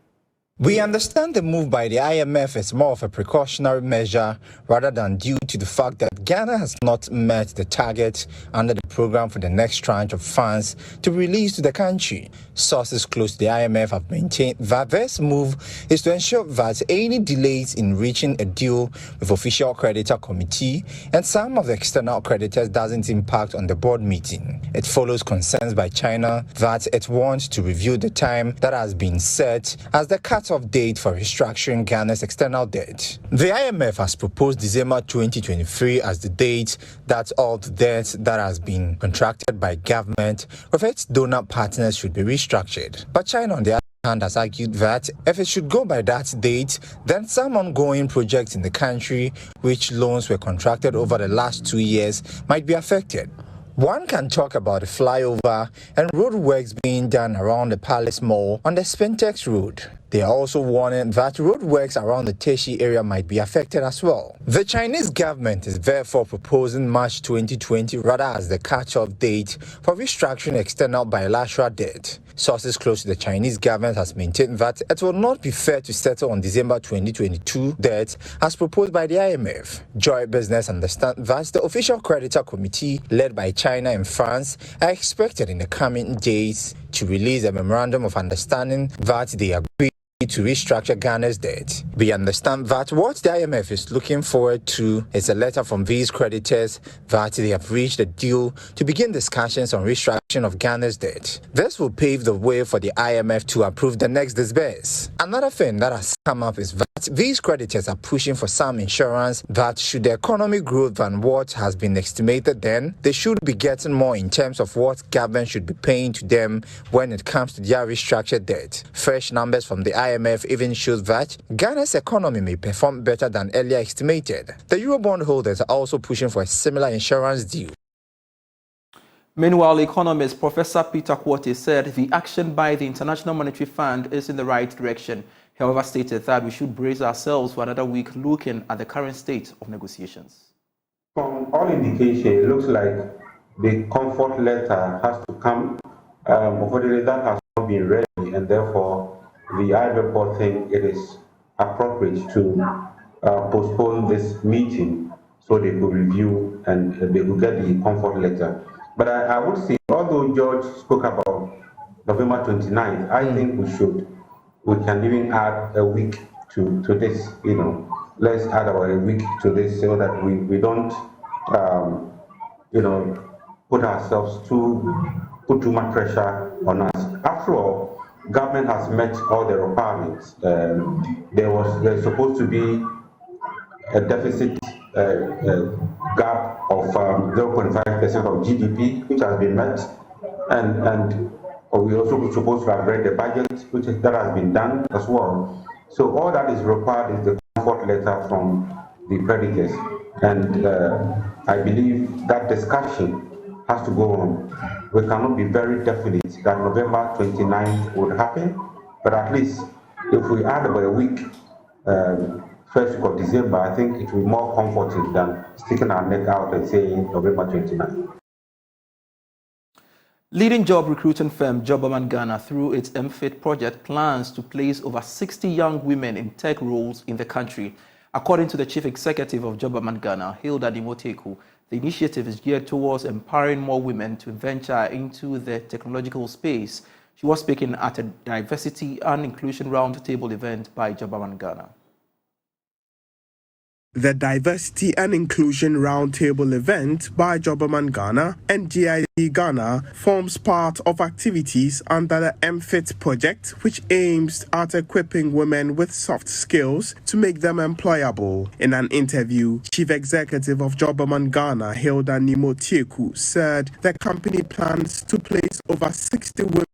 We understand the move by the IMF is more of a precautionary measure rather than due to the fact that Ghana has not met the target under the program for the next tranche of funds to release to the country. Sources close to the IMF have maintained that this move is to ensure that any delays in reaching a deal with official creditor committee and some of the external creditors doesn't impact on the board meeting. It follows concerns by China that it wants to review the time that has been set as the cut-off date for restructuring Ghana's external debt. The IMF has proposed December 2023 as the date that all the debt that has been contracted by government with its donor partners should be restructured. But China, on the other hand, has argued that if it should go by that date, then some ongoing projects in the country, which loans were contracted over the last 2 years, might be affected. One can talk about the flyover and road works being done around the Palace Mall on the Spintex Road. They are also warning that road works around the Teshi area might be affected as well. The Chinese government is therefore proposing March 2020 rather as the cut-off date for restructuring external bilateral debt. Sources close to the Chinese government has maintained that it will not be fair to settle on December 2022 debt as proposed by the IMF. Joy Business understands that the official creditor committee led by China and France are expected in the coming days to release a memorandum of understanding that they agree to restructure Ghana's debt. We understand that what the IMF is looking forward to is a letter from these creditors that they have reached a deal to begin discussions on restructuring of Ghana's debt. This will pave the way for the IMF to approve the next disburse. Another thing that has come up is that these creditors are pushing for some insurance that should the economy grow than what has been estimated, then they should be getting more in terms of what government should be paying to them when it comes to their restructured debt. Fresh numbers from the IMF even shows that Ghana's economy may perform better than earlier estimated. The Eurobond holders are also pushing for a similar insurance deal. Meanwhile, economist Professor Peter Quartey said the action by the International Monetary Fund is in the right direction. However, stated that we should brace ourselves for another week looking at the current state of negotiations. From all indication, it looks like the comfort letter has to come. Unfortunately, that has not not been ready, and therefore the IMF think it is appropriate to postpone this meeting so they could review and they could get the comfort letter. But I would say, although George spoke about November 29th, I think we can even add a week to this, let's add about a week to this so that we don't, put too much pressure on us. After all, government has met all the requirements. There's supposed to be a deficit gap of 0.5% of GDP, which has been met, and we also supposed to have read the budget, that has been done as well. So all that is required is the comfort letter from the creditors, and I believe that discussion has to go on. We cannot be very definite that November 29th would happen, but at least if we add about a week, first week of December, I think it will be more comforting than sticking our neck out and saying November 29th. Leading job recruiting firm Jobberman Ghana, through its MFIT project, plans to place over 60 young women in tech roles in the country. According to the chief executive of Jobberman Ghana, Hilda Nimoteku, the initiative is geared towards empowering more women to venture into the technological space. She was speaking at a diversity and inclusion roundtable event by Jobberman Ghana. The Diversity and Inclusion Roundtable event by Jobberman Ghana and GID Ghana forms part of activities under the MFIT project, which aims at equipping women with soft skills to make them employable. In an interview, Chief Executive of Jobberman Ghana, Hilda Nimoteku, said the company plans to place over 60 women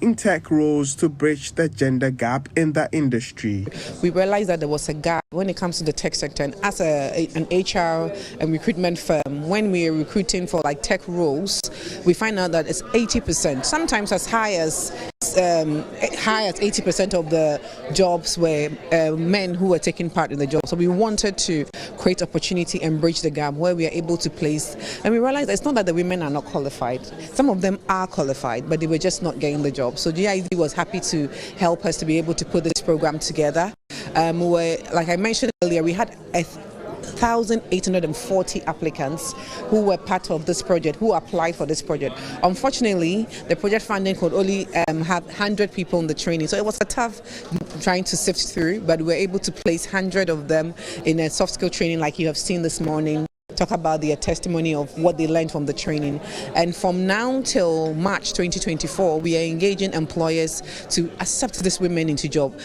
in tech roles to bridge the gender gap in the industry. We realized that there was a gap when it comes to the tech sector, and as an HR and recruitment firm, when we are recruiting for like tech roles, we find out that it's 80%, sometimes as high as 80% of the jobs were men who were taking part in the job. So we wanted to create opportunity and bridge the gap where we are able to place, and we realized it's not that the women are not qualified. Some of them are qualified, but they were just not getting the job. So GID was happy to help us to be able to put this program together. Like I mentioned earlier, we had 1,840 applicants who were part of this project, who applied for this project. Unfortunately, the project funding could only have 100 people in the training, so it was a tough trying to sift through, but we were able to place 100 of them in a soft skill training like you have seen this morning, talk about their testimony of what they learned from the training. And from now till March 2024, we are engaging employers to accept these women into job.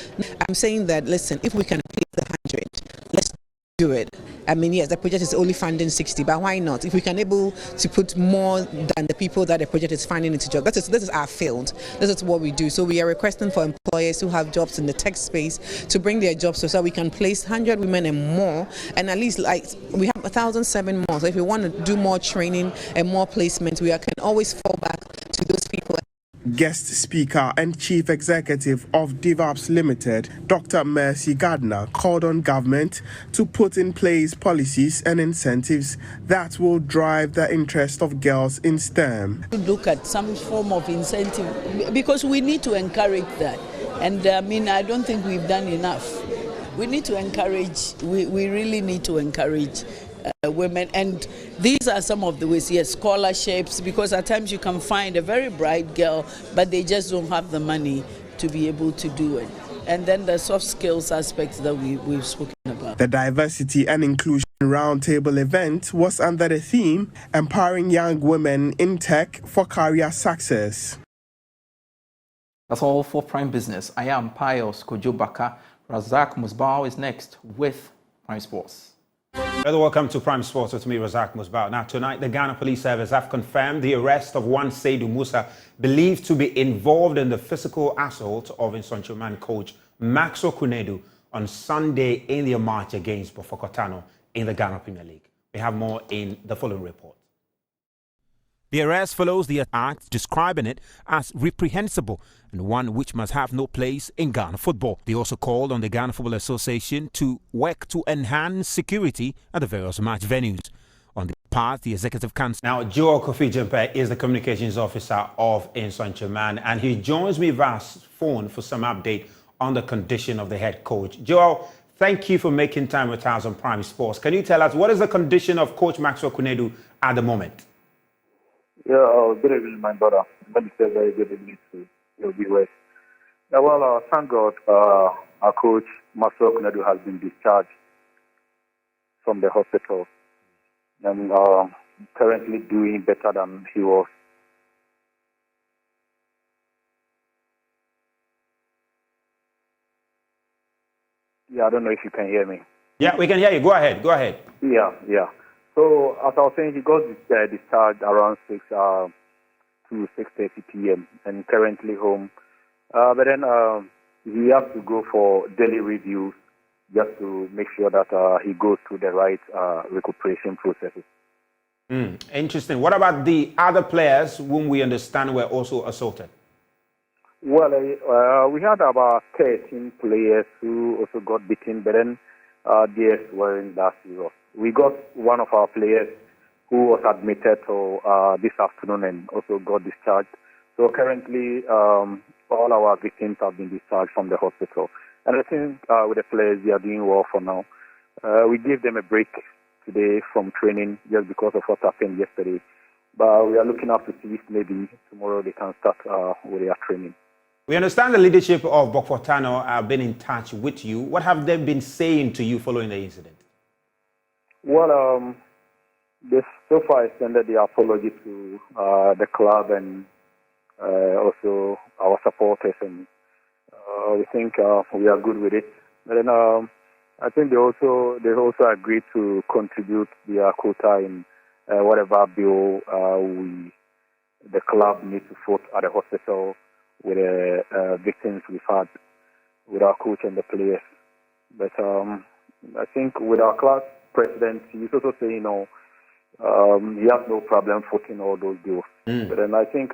I'm saying that, listen, if we can place the 100, let's do it. I mean, yes, the project is only funding 60, but why not? If we can able to put more than the people that the project is funding into job, this is our field. This is what we do. So we are requesting for employers who have jobs in the tech space to bring their jobs so that we can place 100 women and more, and at least like we have 1,007 more. So if we want to do more training and more placements, we can always fall back to those people. Guest speaker and chief executive of DevOps Limited, Dr. Mercy Gardner, called on government to put in place policies and incentives that will drive the interest of girls in STEM. Look at some form of incentive, because we need to encourage that. And I mean, I don't think we've done enough. We need to encourage, we really need to encourage women, and these are some of the ways. Yes, scholarships, because at times you can find a very bright girl, but they just don't have the money to be able to do it. And then the soft skills aspects that we've spoken about. The Diversity and Inclusion Roundtable event was under the theme Empowering Young Women in Tech for Career Success. That's all for Prime Business. I am Pius Kojo Baka. Razak Musbao is next with Prime Sports. Welcome to Prime Sports with me, Razak Musbao. Now, tonight, the Ghana Police Service have confirmed the arrest of one Seydou Musa, believed to be involved in the physical assault of Nsonchoman coach Maxwell Kunedu on Sunday in their match against Bofokotano in the Ghana Premier League. We have more in the following report. The arrest follows the act, describing it as reprehensible and one which must have no place in Ghana football. They also called on the Ghana Football Association to work to enhance security at the various match venues. on the path the Executive Council. Now, Joel Kofi Jempe is the Communications Officer of Insontreman, and he joins me via phone for some update on the condition of the head coach. Joel, thank you for making time with us on Prime Sports. Can you tell us what is the condition of Coach Maxwell Kunedu at the moment? Yeah, good evening, my brother. Let me say very good evening to your viewers. Yeah, well, thank God, our coach Maxwell Kunedu has been discharged from the hospital and currently doing better than he was. Yeah, I don't know if you can hear me. Yeah, we can hear you. Go ahead. Go ahead. Yeah. So, as I was saying, he got discharged around 6 to 6:30 p.m. and currently home. But then he has to go for daily reviews just to make sure that he goes through the right recuperation processes. Interesting. What about the other players whom we understand were also assaulted? Well, we had about 13 players who also got beaten, but then theirs weren't that serious. We got one of our players who was admitted to this afternoon and also got discharged. So currently, all our victims have been discharged from the hospital. And I think with the players, they are doing well for now. We gave them a break today from training just because of what happened yesterday. But we are looking up to see if maybe tomorrow they can start with their training. We understand the leadership of Bokfortano have been in touch with you. What have they been saying to you following the incident? Well, they so far extended the apology to the club and also our supporters, and we think we are good with it. But then I think they also agreed to contribute their quota in whatever bill the club needs to foot at the hospital with the victims we've had with our coach and the players. But I think with our club president, he's also saying, he has no problem footing all those bills. But then I think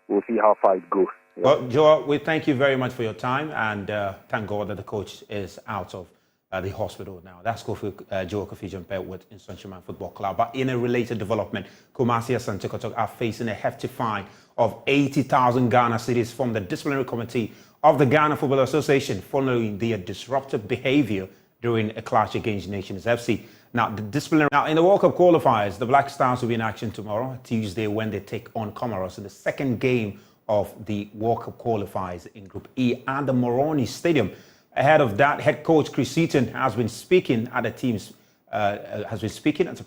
we'll see how far it goes. Yeah. Well, Joel, we thank you very much for your time, and thank God that the coach is out of the hospital now. That's Joel Kofi Jempe with Insontreman Football Club. But in a related development, Kumasi and Santokotok are facing a hefty fine of 80,000 Ghana cedis from the disciplinary committee of the Ghana Football Association following their disruptive behavior during a clash against Nations FC. Now, in the World Cup qualifiers, the Black Stars will be in action tomorrow, Tuesday, when they take on Comoros in the second game of the World Cup qualifiers in Group E at the Moroni Stadium. Ahead of that, head coach Chris Eaton has been speaking at at a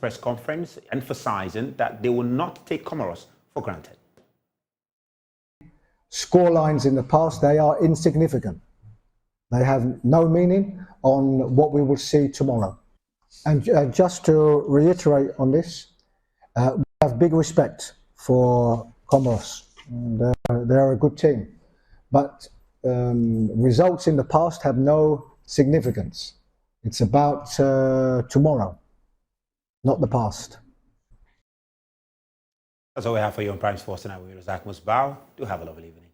press conference, emphasizing that they will not take Comoros for granted. Scorelines in the past, they are insignificant. They have no meaning on what we will see tomorrow. And just to reiterate on this, we have big respect for Comoros. They're a good team. But results in the past have no significance. It's about tomorrow, not the past. That's all we have for you on Prime Sports tonight. We're Zach Musbao. Do have a lovely evening.